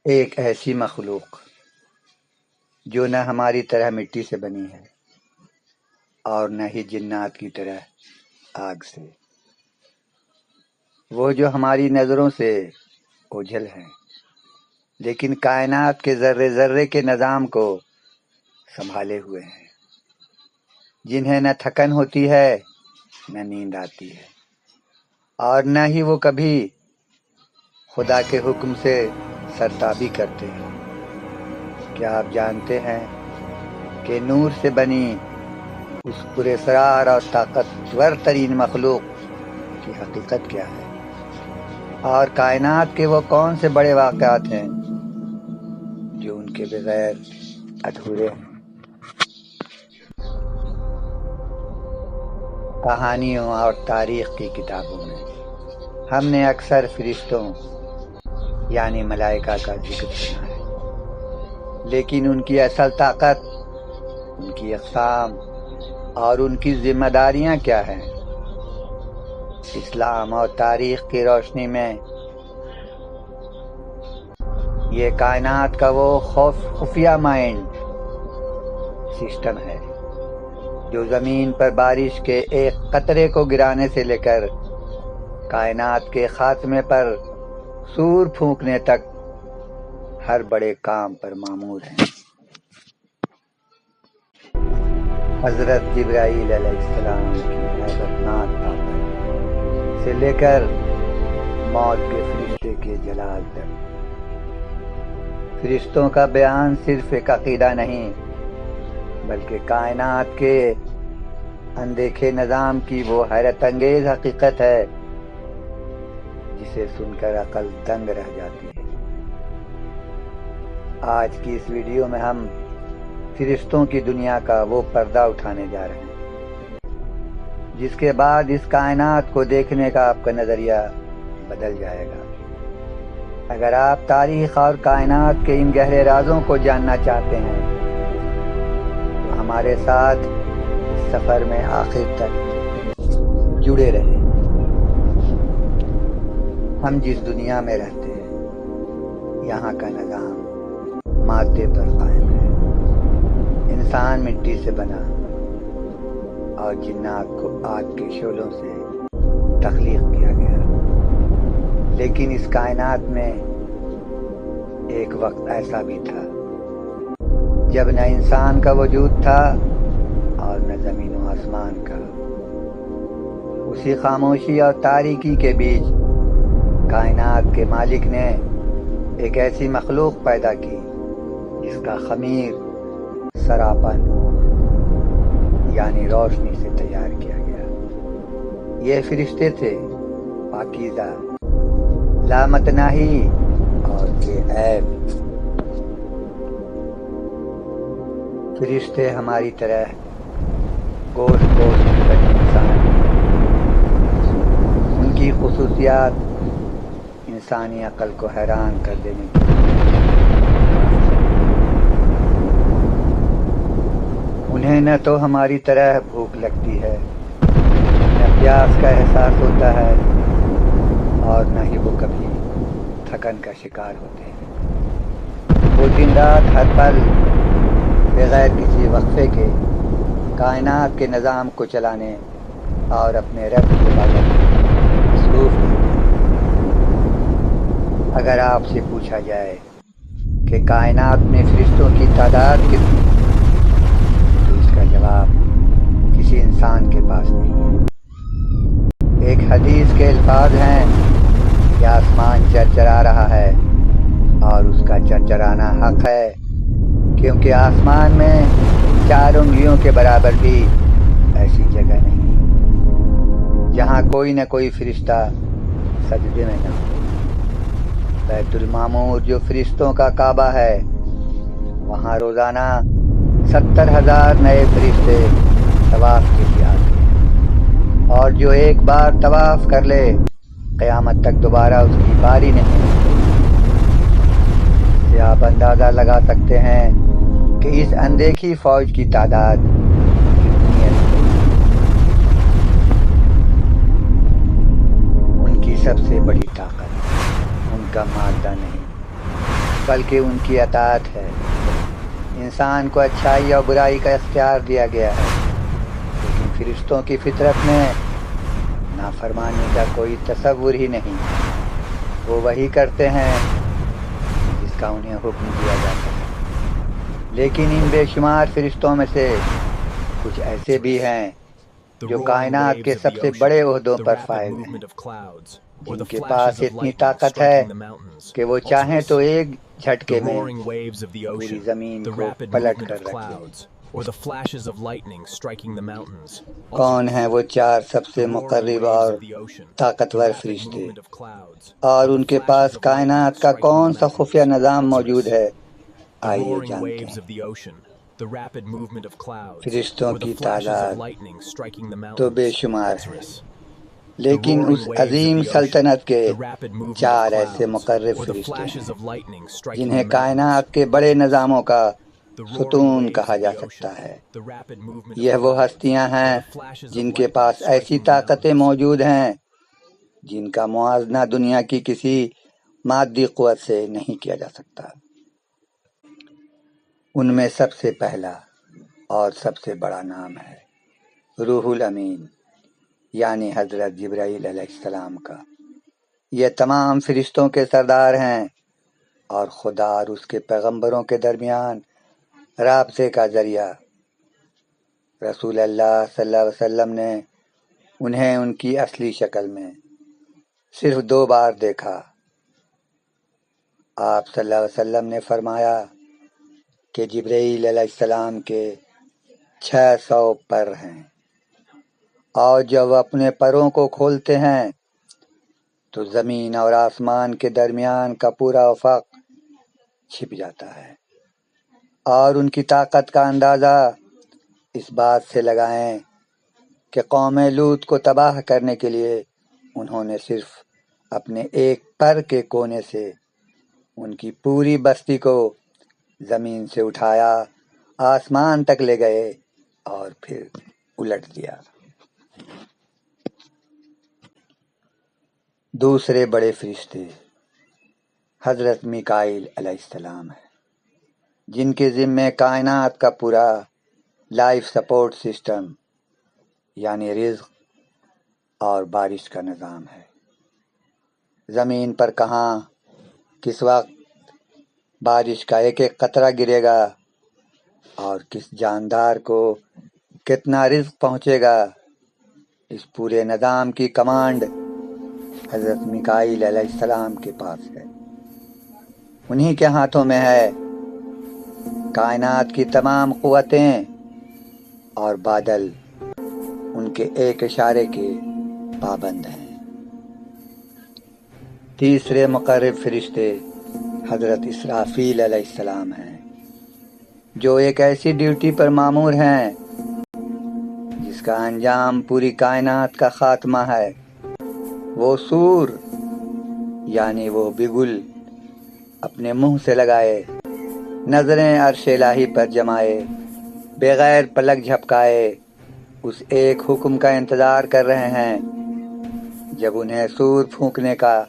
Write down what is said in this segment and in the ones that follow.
ایک ایسی مخلوق جو نہ ہماری طرح مٹی سے بنی ہے اور نہ ہی جنات کی طرح آگ سے، وہ جو ہماری نظروں سے اوجھل ہے لیکن کائنات کے ذرے ذرے کے نظام کو سنبھالے ہوئے ہیں، جنہیں نہ تھکن ہوتی ہے نہ نیند آتی ہے، اور نہ ہی وہ کبھی خدا کے حکم سے سرتابی کرتے ہیں۔ کیا آپ جانتے ہیں کہ نور سے بنی اس پراسرار اور طاقتور ترین مخلوق کی حقیقت کیا ہے، اور کائنات کے وہ کون سے بڑے واقعات ہیں جو ان کے بغیر ادھورے ہیں؟ کہانیوں اور تاریخ کی کتابوں میں ہم نے اکثر فرشتوں یعنی ملائکہ کا ذکر سنا ہے، لیکن ان کی اصل طاقت، ان کی اقسام اور ان کی ذمہ داریاں کیا ہیں؟ اسلام اور تاریخ کی روشنی میں یہ کائنات کا وہ خفیہ مائنڈ سسٹم ہے جو زمین پر بارش کے ایک قطرے کو گرانے سے لے کر کائنات کے خاتمے پر سور پھونکنے تک ہر بڑے کام پر مامور ہیں۔ حضرت جبرائیل علیہ السلام کی ہیبتناک طاقت سے لے کر موت کے فرشتے کے جلال تک، فرشتوں کا بیان صرف ایک عقیدہ نہیں بلکہ کائنات کے اندیکھے نظام کی وہ حیرت انگیز حقیقت ہے جسے سن کر عقل دنگ رہ جاتی ہے۔ آج کی اس ویڈیو میں ہم فرشتوں کی دنیا کا وہ پردہ اٹھانے جا رہے ہیں جس کے بعد اس کائنات کو دیکھنے کا آپ کا نظریہ بدل جائے گا۔ اگر آپ تاریخ اور کائنات کے ان گہرے رازوں کو جاننا چاہتے ہیں تو ہمارے ساتھ اس سفر میں آخر تک جڑے رہیں۔ ہم جس دنیا میں رہتے ہیں یہاں کا نظام مادے پر قائم ہے، انسان مٹی سے بنا اور جنات کو آگ کے شعلوں سے تخلیق کیا گیا، لیکن اس کائنات میں ایک وقت ایسا بھی تھا جب نہ انسان کا وجود تھا اور نہ زمین و آسمان کا۔ اسی خاموشی اور تاریکی کے بیچ کائنات کے مالک نے ایک ایسی مخلوق پیدا کی جس کا خمیر سراپا نور یعنی روشنی سے تیار کیا گیا۔ یہ فرشتے تھے پاکیزہ، لامتناہی اور بے عیب۔ فرشتے ہماری طرح گوشت کے بنے انسان ہیں۔ ان کی خصوصیات انسانی عقل کو حیران کر دینے کی۔ انہیں نہ تو ہماری طرح بھوک لگتی ہے، نہ پیاس کا احساس ہوتا ہے، اور نہ ہی وہ کبھی تھکن کا شکار ہوتے ہیں۔ وہ دن رات ہر پل بغیر کسی وقفے کے کائنات کے نظام کو چلانے اور اپنے رب کی عبادت میں مصروف رہتے ہیں۔ اگر آپ سے پوچھا جائے کہ کائنات میں فرشتوں کی تعداد کتنی تو اس کا جواب کسی انسان کے پاس نہیں ہے۔ ایک حدیث کے الفاظ ہیں کہ آسمان چرچرا رہا ہے اور اس کا چرچرانا حق ہے، کیونکہ آسمان میں 4 انگلیوں کے برابر بھی ایسی جگہ نہیں جہاں کوئی نہ کوئی فرشتہ سجدے میں نہ ہو۔ بیت المعمور جو فرشتوں کا کعبہ ہے، وہاں روزانہ 70,000 نئے فرشتے طواف کے لیے آتے ہیں، اور جو ایک بار طواف کر لے قیامت تک دوبارہ اس کی باری نہیں آتی۔ اس سے آپ اندازہ لگا سکتے ہیں کہ اس اندیکھی فوج کی تعداد کتنی ہے۔ ان کی سب سے بڑی طاقت ان کا مادہ نہیں بلکہ ان کی اطاعت ہے۔ انسان کو اچھائی اور برائی کا اختیار دیا گیا ہے، لیکن فرشتوں کی فطرت میں نافرمانی کا کوئی تصور ہی نہیں۔ وہ وہی کرتے ہیں جس کا انہیں حکم دیا جاتا ہے، لیکن ان بے شمار فرشتوں میں سے کچھ ایسے بھی ہیں جو کائنات کے سب سے بڑے عہدوں پر فائز ہیں، جن کے پاس اتنی طاقت ہے کہ وہ چاہیں تو ایک جھٹکے میں پوری زمین کو پلٹ کر رکھ دیں۔ کون ہیں وہ چار سب سے مقرب اور طاقتور فرشتے، اور ان کے پاس کائنات کا کون سا خفیہ نظام موجود ہے؟ آئیے جانتے ہیں۔ فرشتوں کی تعداد تو بے شمار ہے، لیکن اس عظیم سلطنت کے چار ایسے مقرب فرشتے ہیں جنہیں کائنات کے بڑے نظاموں کا ستون کہا جا سکتا ہے۔ یہ وہ ہستیاں ہیں جن کے پاس ایسی طاقتیں موجود ہیں جن کا موازنہ دنیا کی کسی مادی قوت سے نہیں کیا جا سکتا۔ ان میں سب سے پہلا اور سب سے بڑا نام ہے روح الامین، یعنی حضرت جبرائیل علیہ السلام کا۔ یہ تمام فرشتوں کے سردار ہیں اور خدا اور اس کے پیغمبروں کے درمیان رابطے کا ذریعہ۔ رسول اللہ صلی اللہ علیہ وسلم نے انہیں ان کی اصلی شکل میں صرف 2 بار دیکھا۔ آپ صلی اللہ علیہ وسلم نے فرمایا کہ جبرائیل علیہ السلام کے 600 پر ہیں، اور جب وہ اپنے پروں کو کھولتے ہیں تو زمین اور آسمان کے درمیان کا پورا افق چھپ جاتا ہے۔ اور ان کی طاقت کا اندازہ اس بات سے لگائیں کہ قوم لوط کو تباہ کرنے کے لیے انہوں نے صرف اپنے ایک پر کے کونے سے ان کی پوری بستی کو زمین سے اٹھایا، آسمان تک لے گئے اور پھر الٹ دیا۔ دوسرے بڑے فرشتے حضرت میکائیل علیہ السلام ہیں، جن کے ذمے کائنات کا پورا لائف سپورٹ سسٹم، یعنی رزق اور بارش کا نظام ہے۔ زمین پر کہاں، کس وقت بارش کا ایک ایک قطرہ گرے گا اور کس جاندار کو کتنا رزق پہنچے گا، اس پورے نظام کی کمانڈ حضرت میکائیل علیہ السلام کے پاس ہے۔ انہی کے ہاتھوں میں ہے۔ کائنات کی تمام قوتیں اور بادل ان کے ایک اشارے کے پابند ہیں۔ تیسرے مقرب فرشتے حضرت اسرافیل علیہ السلام ہیں، جو ایک ایسی ڈیوٹی پر مامور ہیں جس کا انجام پوری کائنات کا خاتمہ ہے۔ وہ سور، یعنی وہ بگل، اپنے منہ سے لگائے، نظریں عرش الہی پر جمائے، بغیر پلک جھپکائے اس ایک حکم کا انتظار کر رہے ہیں جب انہیں سور پھونکنے کا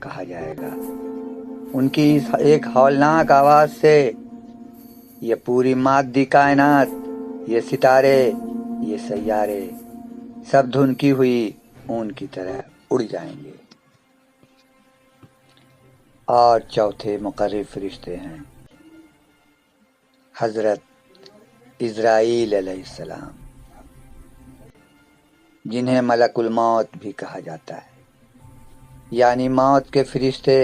کہا جائے گا۔ ان کی اس ایک ہولناک آواز سے یہ پوری مادی کائنات، یہ ستارے، یہ سیارے سب دھنکی ہوئی اون کی طرح اڑ جائیں گے۔ اور چوتھے مقرب فرشتے ہیں حضرت عزرائیل علیہ السلام، جنہیں ملک الموت بھی کہا جاتا ہے، یعنی موت کے فرشتے۔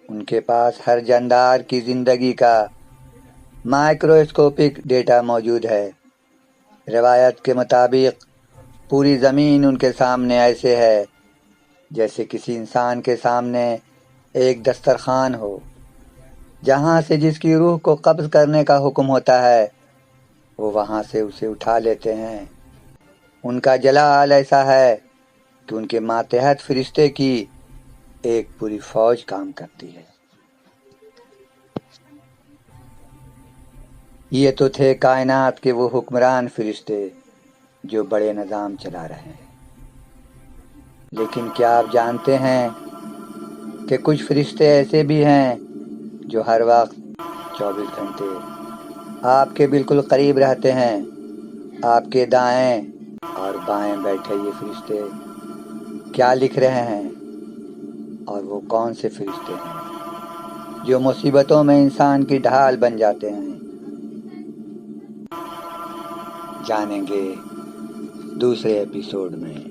ان کے پاس ہر جاندار کی زندگی کا مائکروسکوپک ڈیٹا موجود ہے۔ روایت کے مطابق پوری زمین ان کے سامنے ایسے ہے جیسے کسی انسان کے سامنے ایک دسترخوان ہو، جہاں سے جس کی روح کو قبض کرنے کا حکم ہوتا ہے وہ وہاں سے اسے اٹھا لیتے ہیں۔ ان کا جلال ایسا ہے کہ ان کے ماتحت فرشتے کی ایک پوری فوج کام کرتی ہے۔ یہ تو تھے کائنات کے وہ حکمران فرشتے جو بڑے نظام چلا رہے ہیں، لیکن کیا آپ جانتے ہیں کہ کچھ فرشتے ایسے بھی ہیں جو ہر وقت 24 گھنٹے آپ کے بالکل قریب رہتے ہیں. آپ کے دائیں اور بائیں بیٹھے یہ فرشتے کیا لکھ رہے ہیں؟ اور وہ کون سے فرشتے ہیں جو مصیبتوں میں انسان کی ڈھال بن جاتے ہیں؟ جانیں گے دوسرے ایپیسوڈ میں.